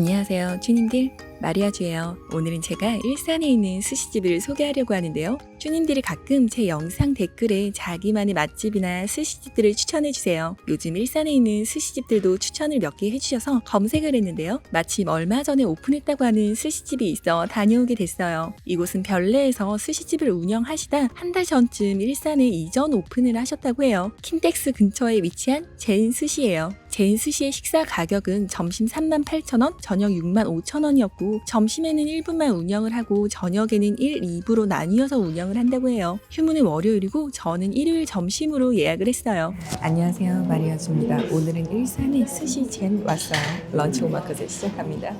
안녕하세요, 주님들. 마리아주예요. 오늘은 제가 일산에 있는 스시집을 소개하려고 하는데요. 주님들이 가끔 제 영상 댓글에 자기만의 맛집이나 스시집들을 추천해주세요. 요즘 일산에 있는 스시집들도 추천을 몇 개 해주셔서 검색을 했는데요. 마침 얼마 전에 오픈했다고 하는 스시집이 있어 다녀오게 됐어요. 이곳은 별내에서 스시집을 운영하시다 한 달 전쯤 일산에 이전 오픈을 하셨다고 해요. 킨텍스 근처에 위치한 제인 스시예요. 제인 스시의 식사 가격은 점심 38,000원, 저녁 65,000원이었고 점심에는 1분만 운영을 하고 저녁에는 1, 2부로 나뉘어서 운영을 한다고 해요. 휴무는 월요일이고 저는 일요일 점심으로 예약을 했어요. 안녕하세요, 마리아주입니다. 오늘은 일산에 스시 젠 왔어요. 런치 오마카세 시작합니다.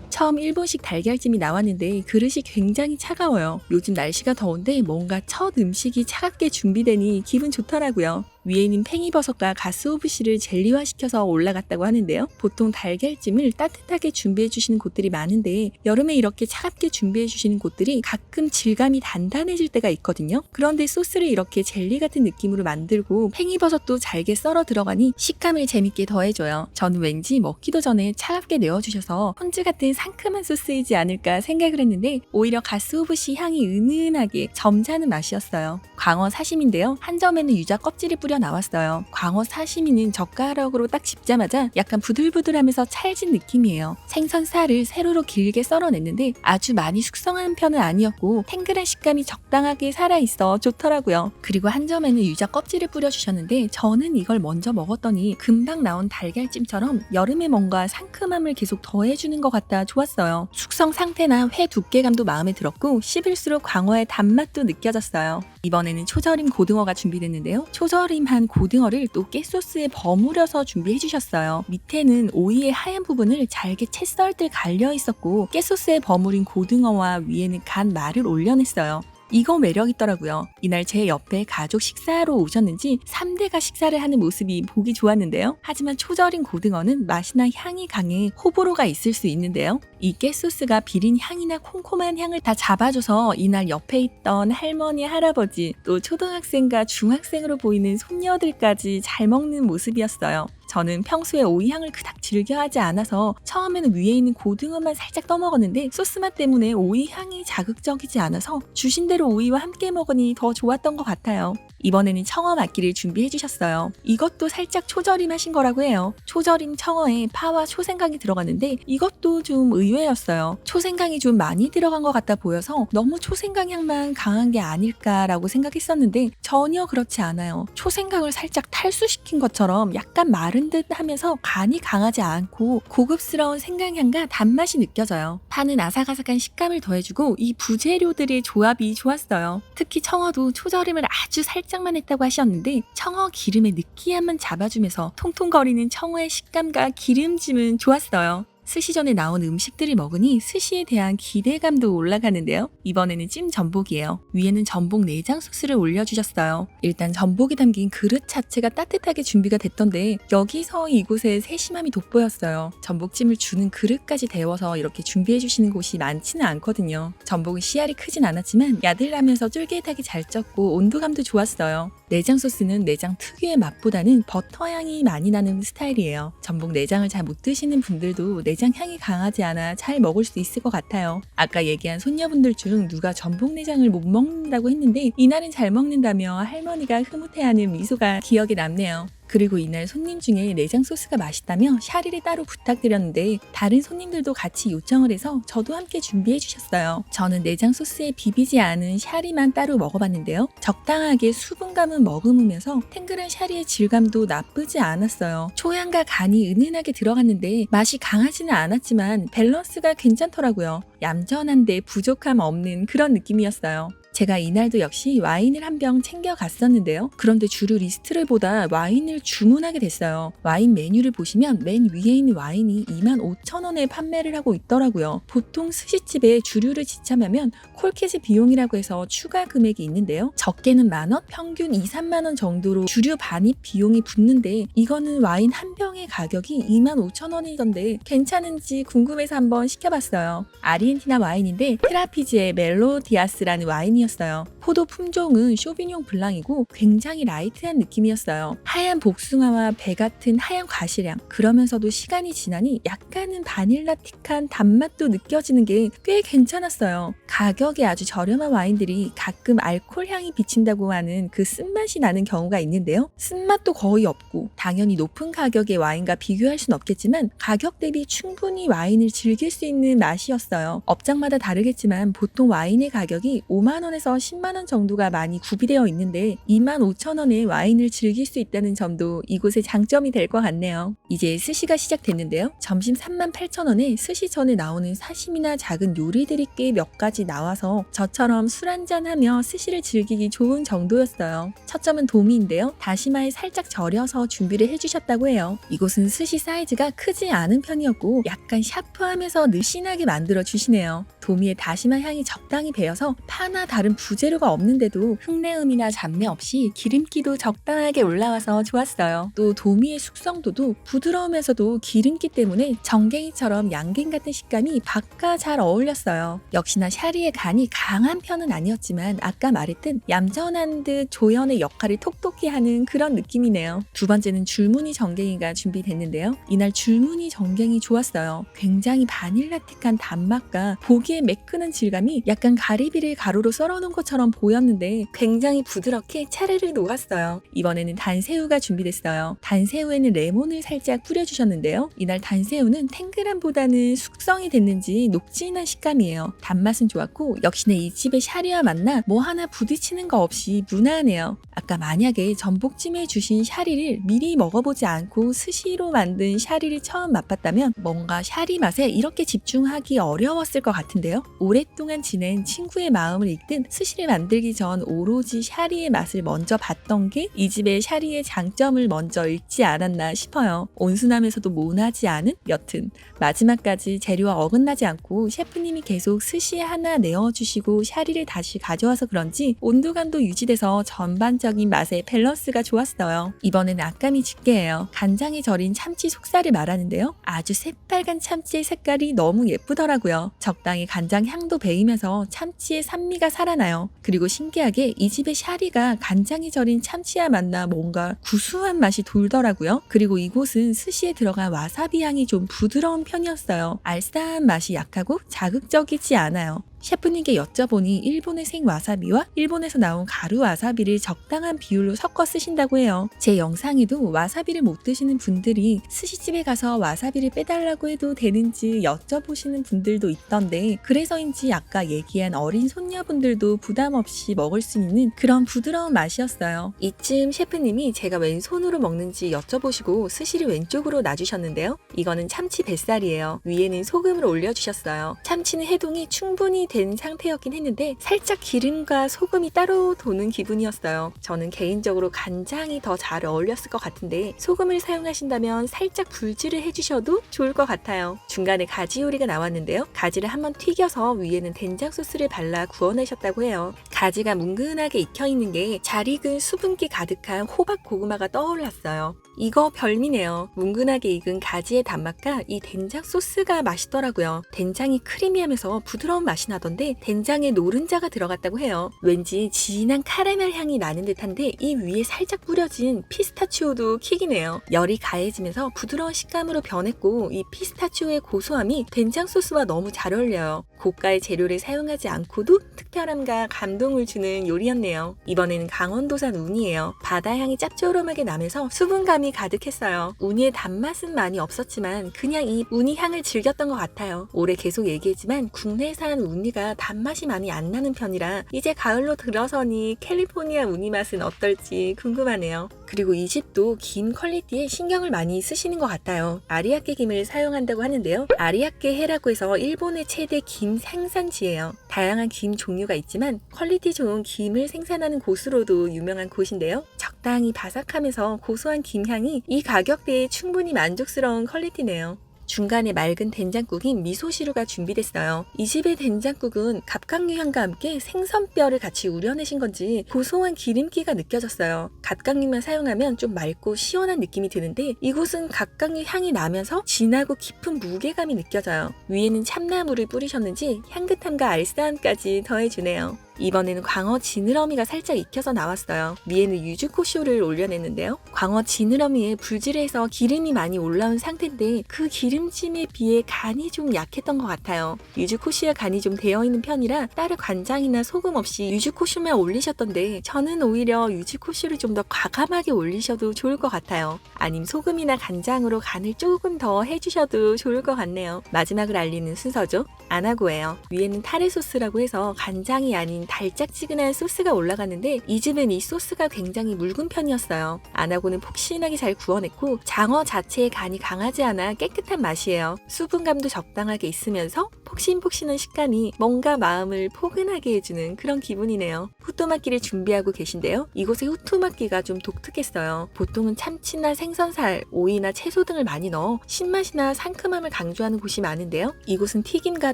처음 일본식 달걀찜이 나왔는데 그릇이 굉장히 차가워요. 요즘 날씨가 더운데 뭔가 첫 음식이 차갑게 준비되니 기분 좋더라고요. 위에 있는 팽이버섯과 가스오부시를 젤리화시켜서 올라갔다고 하는데요. 보통 달걀찜을 따뜻하게 준비해주시는 곳들이 많은데 여름에 이렇게 차갑게 준비해주시는 곳들이 가끔 질감이 단단해질 때가 있거든요. 그런데 소스를 이렇게 젤리 같은 느낌으로 만들고 팽이버섯도 잘게 썰어 들어가니 식감을 재밌게 더해줘요. 저는 왠지 먹기도 전에 차갑게 내어주셔서 폰즈 같은 상큼한 소스이지 않을까 생각을 했는데 오히려 가스오부시 향이 은은하게 점잖은 맛이었어요. 광어 사시미인데요. 한 점에는 유자 껍질이 뿌려 나왔어요. 광어 사시미는 젓가락으로 딱 집자마자 약간 부들부들하면서 찰진 느낌이에요. 생선 살을 세로로 길게 썰어냈는데 아주 많이 숙성한 편은 아니었고 탱글한 식감이 적당하게 살아있어 좋더라고요. 그리고 한 점에는 유자 껍질을 뿌려주셨는데 저는 이걸 먼저 먹었더니 금방 나온 달걀찜처럼 여름에 뭔가 상큼함을 계속 더해주는 것 같아 좋았어요. 숙성 상태나 회 두께감도 마음에 들었고 씹을수록 광어의 단맛도 느껴졌어요. 이번에는 초절임 고등어가 준비됐는데요. 초절임한 고등어를 또 깨소스에 버무려서 준비해주셨어요. 밑에는 오이의 하얀 부분을 잘게 채 썰들 갈려 있었고 깨소스에 버무린 고등어와 위에는 간 마를 올려냈어요. 이거 매력있더라고요. 이날 제 옆에 가족 식사하러 오셨는지 3대가 식사를 하는 모습이 보기 좋았는데요. 하지만 초절인 고등어는 맛이나 향이 강해 호불호가 있을 수 있는데요. 이 깨소스가 비린 향이나 콤콤한 향을 다 잡아줘서 이날 옆에 있던 할머니, 할아버지, 또 초등학생과 중학생으로 보이는 손녀들까지 잘 먹는 모습이었어요. 저는 평소에 오이 향을 그닥 즐겨하지 않아서 처음에는 위에 있는 고등어만 살짝 떠먹었는데 소스 맛 때문에 오이 향이 자극적이지 않아서 주신 대로 오이와 함께 먹으니 더 좋았던 것 같아요. 이번에는 청어 막기를 준비해 주셨어요. 이것도 살짝 초절임 하신 거라고 해요. 초절임 청어에 파와 초생강이 들어갔는데 이것도 좀 의외였어요. 초생강이 좀 많이 들어간 것 같아 보여서 너무 초생강 향만 강한 게 아닐까라고 생각했었는데 전혀 그렇지 않아요. 초생강을 살짝 탈수시킨 것처럼 약간 마른 듯 하면서 간이 강하지 않고 고급스러운 생강향과 단맛이 느껴져요. 파는 아삭아삭한 식감을 더해주고 이 부재료들의 조합이 좋았어요. 특히 청어도 초절임을 아주 살짝만 했다고 하셨는데 청어 기름의 느끼함만 잡아주면서 통통거리는 청어의 식감과 기름짐은 좋았어요. 스시 전에 나온 음식들을 먹으니 스시에 대한 기대감도 올라가는데요. 이번에는 찜 전복이에요. 위에는 전복 내장 소스를 올려주셨어요. 일단 전복이 담긴 그릇 자체가 따뜻하게 준비가 됐던데 여기서 이곳에 세심함이 돋보였어요. 전복찜을 주는 그릇까지 데워서 이렇게 준비해주시는 곳이 많지는 않거든요. 전복은 씨알이 크진 않았지만 야들하면서 쫄깃하게 잘 쪘고 온도감도 좋았어요. 내장 소스는 내장 특유의 맛보다는 버터 향이 많이 나는 스타일이에요. 전복 내장을 잘 못 드시는 분들도 내장 향이 강하지 않아 잘 먹을 수 있을 것 같아요. 아까 얘기한 손녀분들 중 누가 전복 내장을 못 먹는다고 했는데 이날은 잘 먹는다며 할머니가 흐뭇해하는 미소가 기억에 남네요. 그리고 이날 손님 중에 내장 소스가 맛있다며 샤리를 따로 부탁드렸는데 다른 손님들도 같이 요청을 해서 저도 함께 준비해 주셨어요. 저는 내장 소스에 비비지 않은 샤리만 따로 먹어봤는데요. 적당하게 수분감은 머금으면서 탱글한 샤리의 질감도 나쁘지 않았어요. 초향과 간이 은은하게 들어갔는데 맛이 강하지는 않았지만 밸런스가 괜찮더라고요. 얌전한데 부족함 없는 그런 느낌이었어요. 제가 이날도 역시 와인을 한 병 챙겨갔었는데요. 그런데 주류 리스트를 보다 와인을 주문하게 됐어요. 와인 메뉴를 보시면 맨 위에 있는 와인이 25,000원에 판매를 하고 있더라고요. 보통 스시집에 주류를 지참하면 콜키즈 비용이라고 해서 추가 금액이 있는데요. 적게는 만원, 평균 2, 3만원 정도로 주류 반입 비용이 붙는데 이거는 와인 한 병의 가격이 25,000원이던데 괜찮은지 궁금해서 한번 시켜봤어요. 아르헨티나 와인인데 트라피즈의 멜로디아스라는 와인이었어요. 느낌이었어요. 포도 품종은 쇼비뇽 블랑이고 굉장히 라이트한 느낌이었어요. 하얀 복숭아와 배 같은 하얀 과실향, 그러면서도 시간이 지나니 약간은 바닐라틱한 단맛도 느껴지는 게 꽤 괜찮았어요. 가격이 아주 저렴한 와인들이 가끔 알코올 향이 비친다고 하는 그 쓴맛이 나는 경우가 있는데요. 쓴맛도 거의 없고 당연히 높은 가격의 와인과 비교할 순 없겠지만 가격 대비 충분히 와인을 즐길 수 있는 맛이었어요. 업장마다 다르겠지만 보통 와인의 가격이 5만 원에서 10만 원 정도가 많이 구비되어 있는데 2만 5천 원에 와인을 즐길 수 있다는 점도 이곳의 장점이 될 것 같네요. 이제 스시가 시작됐는데요. 점심 3만 8천 원에 스시전에 나오는 사심이나 작은 요리들이 꽤 몇 가지 나와서 저처럼 술 한잔하며 스시를 즐기기 좋은 정도였어요. 첫 점은 도미인데요. 다시마에 살짝 절여서 준비를 해주셨다고 해요. 이곳은 스시 사이즈가 크지 않은 편이었고 약간 샤프하면서 느씬하게 만들어 주시네요. 도미의 다시마 향이 적당히 배어서 파나 다른 부재료가 없는데도 흙내음이나 잡내 없이 기름기도 적당하게 올라와서 좋았어요. 또 도미의 숙성도도 부드러우면서도 기름기 때문에 정갱이처럼 양갱 같은 식감이 밥과 잘 어울렸어요. 역시나 샤리의 간이 강한 편은 아니었지만 아까 말했듯 얌전한 듯 조연의 역할을 톡톡히 하는 그런 느낌이네요. 두 번째는 줄무늬 정갱이가 준비됐는데요. 이날 줄무늬 정갱이 좋았어요. 굉장히 바닐라틱한 단맛과 보기에 매끈한 질감이 약간 가리비를 가루로 썰어놓은 것처럼 보였는데 굉장히 부드럽게 차르르 녹았어요. 이번에는 단새우가 준비됐어요. 단새우에는 레몬을 살짝 뿌려주셨는데요. 이날 단새우는 탱글함보다는 숙성이 됐는지 녹진한 식감이에요. 단맛은 좋았고 역시나 이 집의 샤리와 만나 뭐 하나 부딪히는 거 없이 무난하네요. 아까 만약에 전복찜에 주신 샤리를 미리 먹어보지 않고 스시로 만든 샤리를 처음 맛봤다면 뭔가 샤리 맛에 이렇게 집중하기 어려웠을 것 같은데요. 오랫동안 지낸 친구의 마음을 읽듯 스시를 만들기 전 오로지 샤리의 맛을 먼저 봤던 게 이 집의 샤리의 장점을 먼저 읽지 않았나 싶어요. 온순하면서도 모나지 않은? 여튼 마지막까지 재료와 어긋나지 않고 셰프님이 계속 스시 하나 내어주시고 샤리를 다시 가져와서 그런지 온도감도 유지돼서 전반적인 맛의 밸런스가 좋았어요. 이번에는 아까미 집게예요. 간장에 절인 참치 속살을 말하는데요. 아주 새빨간 참치의 색깔이 너무 예쁘더라고요. 적당히 간장 향도 배이면서 참치의 산미가 살아나요. 그리고 신기하게 이 집의 샤리가 간장에 절인 참치와 만나 뭔가 구수한 맛이 돌더라고요. 그리고 이곳은 스시에 들어간 와사비 향이 좀 부드러운 편이었어요. 알싸한 맛이 약하고 자극적이지 않아요. 셰프님께 여쭤보니 일본의 생와사비와 일본에서 나온 가루 와사비를 적당한 비율로 섞어 쓰신다고 해요. 제 영상에도 와사비를 못 드시는 분들이 스시집에 가서 와사비를 빼달라고 해도 되는지 여쭤보시는 분들도 있던데 그래서인지 아까 얘기한 어린 손녀분들도 부담 없이 먹을 수 있는 그런 부드러운 맛이었어요. 이쯤 셰프님이 제가 왼손으로 먹는지 여쭤보시고 스시를 왼쪽으로 놔주셨는데요. 이거는 참치 뱃살이에요. 위에는 소금을 올려주셨어요. 참치는 해동이 충분히 된 상태였긴 했는데 살짝 기름과 소금이 따로 도는 기분이었어요. 저는 개인적으로 간장이 더 잘 어울렸을 것 같은데 소금을 사용하신다면 살짝 불질을 해주셔도 좋을 것 같아요. 중간에 가지 요리가 나왔는데요. 가지를 한번 튀겨서 위에는 된장 소스를 발라 구워내셨다고 해요. 가지가 뭉근하게 익혀있는 게 잘 익은 수분기 가득한 호박 고구마가 떠올랐어요. 이거 별미네요. 뭉근하게 익은 가지의 단맛과 이 된장 소스가 맛있더라고요. 된장이 크리미하면서 부드러운 맛이 나던데 된장에 노른자가 들어갔다고 해요. 왠지 진한 카라멜 향이 나는 듯한데 이 위에 살짝 뿌려진 피스타치오도 킥이네요. 열이 가해지면서 부드러운 식감으로 변했고 이 피스타치오의 고소함이 된장 소스와 너무 잘 어울려요. 고가의 재료를 사용하지 않고도 특별함과 감동을 주는 요리였네요. 이번에는 강원도산 우니예요. 바다향이 짭조름하게 나면서 수분감이 가득했어요. 우니의 단맛은 많이 없었지만 그냥 이 우니 향을 즐겼던 것 같아요. 올해 계속 얘기했지만 국내산 우니가 단맛이 많이 안 나는 편이라 이제 가을로 들어서니 캘리포니아 우니 맛은 어떨지 궁금하네요. 그리고 이 집도 김 퀄리티에 신경을 많이 쓰시는 것 같아요. 아리아케 김을 사용한다고 하는데요. 아리아케 해라고 해서 일본의 최대 김 생산지예요. 다양한 김 종류가 있지만 퀄리티 좋은 김을 생산하는 곳으로도 유명한 곳인데요. 적당히 바삭하면서 고소한 김향이 이 가격대에 충분히 만족스러운 퀄리티네요. 중간에 맑은 된장국인 미소시루가 준비됐어요. 이 집의 된장국은 갑각류 향과 함께 생선뼈를 같이 우려내신 건지 고소한 기름기가 느껴졌어요. 갑각류만 사용하면 좀 맑고 시원한 느낌이 드는데 이곳은 갑각류 향이 나면서 진하고 깊은 무게감이 느껴져요. 위에는 참나무를 뿌리셨는지 향긋함과 알싸함까지 더해주네요. 이번에는 광어 지느러미가 살짝 익혀서 나왔어요. 위에는 유즈코쇼를 올려냈는데요. 광어 지느러미에 불질해서 기름이 많이 올라온 상태인데 그 기름짐에 비해 간이 좀 약했던 것 같아요. 유즈코쇼에 간이 좀 되어있는 편이라 따로 간장이나 소금 없이 유즈코쇼만 올리셨던데 저는 오히려 유즈코쇼를 좀 더 과감하게 올리셔도 좋을 것 같아요. 아님 소금이나 간장으로 간을 조금 더 해주셔도 좋을 것 같네요. 마지막을 알리는 순서죠. 아나고예요. 위에는 타레 소스라고 해서 간장이 아닌 달짝지근한 소스가 올라갔는데 이 집은 이 소스가 굉장히 묽은 편이었어요. 아나고는 폭신하게 잘 구워냈고 장어 자체의 간이 강하지 않아 깨끗한 맛이에요. 수분감도 적당하게 있으면서 폭신폭신한 식감이 뭔가 마음을 포근하게 해주는 그런 기분이네요. 후토마키를 준비하고 계신데요. 이곳의 후토마키가 좀 독특했어요. 보통은 참치나 생선살, 오이나 채소 등을 많이 넣어 신맛이나 상큼함을 강조하는 곳이 많은데요. 이곳은 튀김과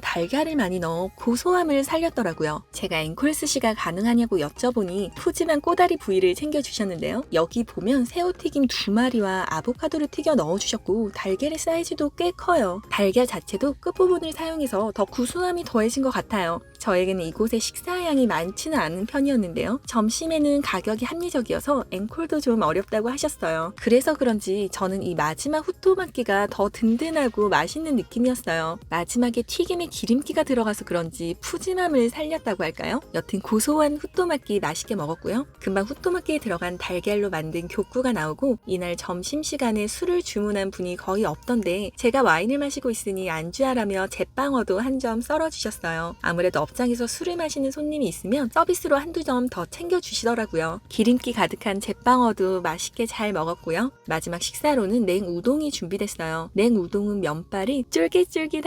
달걀을 많이 넣어 고소함을 살렸더라고요. 제가 앵콜 스시가 가능하냐고 여쭤보니 푸짐한 꼬다리 부위를 챙겨주셨는데요. 여기 보면 새우튀김 2마리와 아보카도를 튀겨 넣어주셨고 달걀의 사이즈도 꽤 커요. 달걀 자체도 끝부분을 사용해서 더 구수함이 더해진 것 같아요. 저에게는 이곳의 식사량이 많지는 않은 편이었는데요. 점심에는 가격이 합리적이어서 앵콜도 좀 어렵다고 하셨어요. 그래서 그런지 저는 이 마지막 후토마키가 더 든든하고 맛있는 느낌이었어요. 마지막에 튀김에 기름기가 들어가서 그런지 푸짐함을 살렸다고 할까요? 여튼 고소한 후토마키 맛있게 먹었고요. 금방 후토마키에 들어간 달걀로 만든 교구가 나오고 이날 점심시간에 술을 주문한 분이 거의 없던데 제가 와인을 마시고 있으니 안주하라며 제빵어도 한 점 썰어주셨어요. 아무래도 업장에서 술을 마시는 손님이 있으면 서비스로 한두 점 더 챙겨주시더라고요. 기름기 가득한 제빵어도 맛있게 잘 먹었고요. 마지막 식사로는 냉우동이 준비됐어요. 냉우동은 면발이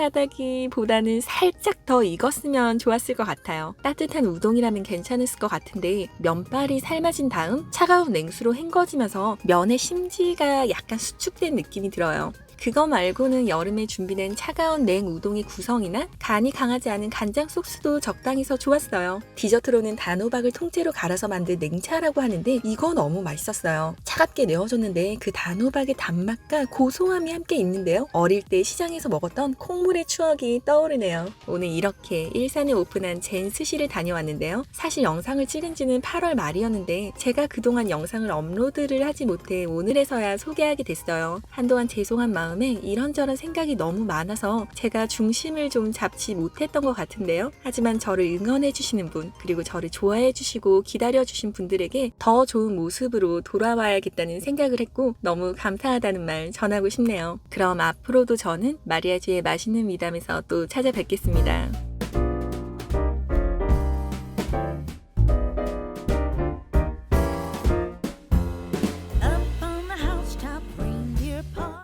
쫄깃쫄깃하다기보다는 살짝 더 익었으면 좋았을 것 같아요. 따뜻한 우동이라면 괜찮았을 것 같은데 면발이 삶아진 다음 차가운 냉수로 헹궈지면서 면의 심지가 약간 수축된 느낌이 들어요. 그거 말고는 여름에 준비된 차가운 냉우동의 구성이나 간이 강하지 않은 간장 소스도 적당해서 좋았어요. 디저트로는 단호박을 통째로 갈아서 만든 냉차라고 하는데 이거 너무 맛있었어요. 차갑게 내어줬는데 그 단호박의 단맛과 고소함이 함께 있는데요. 어릴 때 시장에서 먹었던 콩물의 추억이 떠오르네요. 오늘 이렇게 일산에 오픈한 젠 스시를 다녀왔는데요. 사실 영상을 찍은 지는 8월 말이었는데 제가 그동안 영상을 업로드를 하지 못해 오늘에서야 소개하게 됐어요. 한동안 죄송한 마음에 이런저런 생각이 너무 많아서 제가 중심을 좀 잡지 못했던 것 같은데요. 하지만 저를 응원해주시는 분, 그리고 저를 좋아해주시고 기다려주신 분들에게 더 좋은 모습으로 돌아와야겠다는 생각을 했고 너무 감사하다는 말 전하고 싶네요. 그럼 앞으로도 저는 마리아주의 맛있는 미담에서 또 찾아뵙겠습니다.